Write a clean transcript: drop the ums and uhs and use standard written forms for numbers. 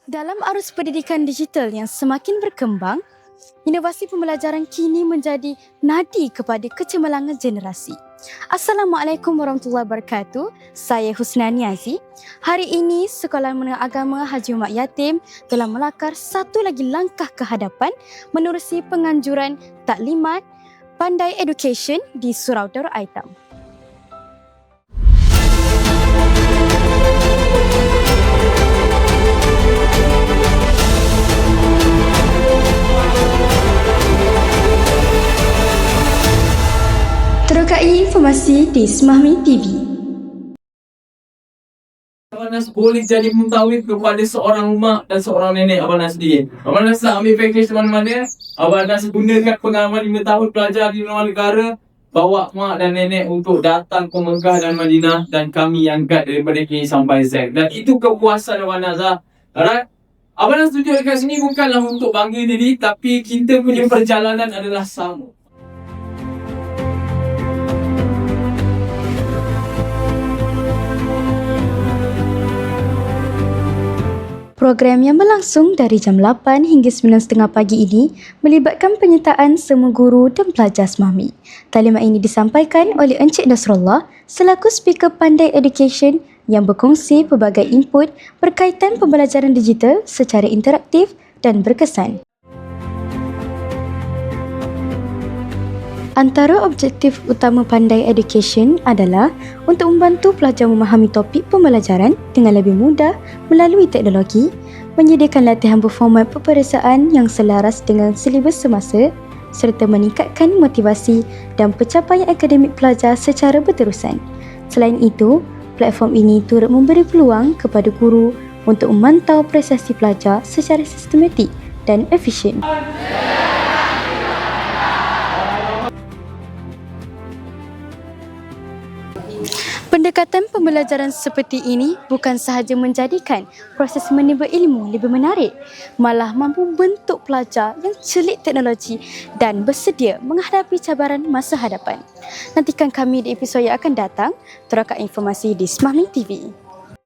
Dalam arus pendidikan digital yang semakin berkembang, inovasi pembelajaran kini menjadi nadi kepada kecemerlangan generasi. Assalamualaikum warahmatullahi wabarakatuh. Saya Husna Niazi. Hari ini Sekolah Menengah Agama Haji Mat Yatim telah melakar satu lagi langkah ke hadapan menerusi penganjuran taklimat Pandai Education di Surau Darul Aitam. Terokai informasi di Semahmi TV. Abang Nas boleh jadi mentawid kepada seorang mak dan seorang nenek Abang Nas sendiri. Abang Nas nak ambil package mana-mana, Abang Nas gunakan pengalaman 5 tahun pelajar di luar negara, bawa mak dan nenek untuk datang ke Mekah dan Madinah, dan kami yang guide daripada K sampai Z. Dan itu kepuasan Abang Nas lah. Alright? Abang Nas tunjuk dekat sini bukanlah untuk bangga diri, tapi kita punya perjalanan adalah sama. Program yang berlangsung dari jam 8 hingga 9.30 pagi ini melibatkan penyertaan semua guru dan pelajar Semahmi. Taklimat ini disampaikan oleh Encik Nasrullah selaku speaker Pandai Education yang berkongsi pelbagai input berkaitan pembelajaran digital secara interaktif dan berkesan. Antara objektif utama Pandai Education adalah untuk membantu pelajar memahami topik pembelajaran dengan lebih mudah melalui teknologi, menyediakan latihan berformat peperiksaan yang selaras dengan silibus semasa, serta meningkatkan motivasi dan pencapaian akademik pelajar secara berterusan. Selain itu, platform ini turut memberi peluang kepada guru untuk memantau prestasi pelajar secara sistematik dan efisien. Pendekatan pembelajaran seperti ini bukan sahaja menjadikan proses menimba ilmu lebih menarik, malah mampu membentuk pelajar yang celik teknologi dan bersedia menghadapi cabaran masa hadapan. Nantikan kami di episod yang akan datang. Terokai informasi di Semahmi TV.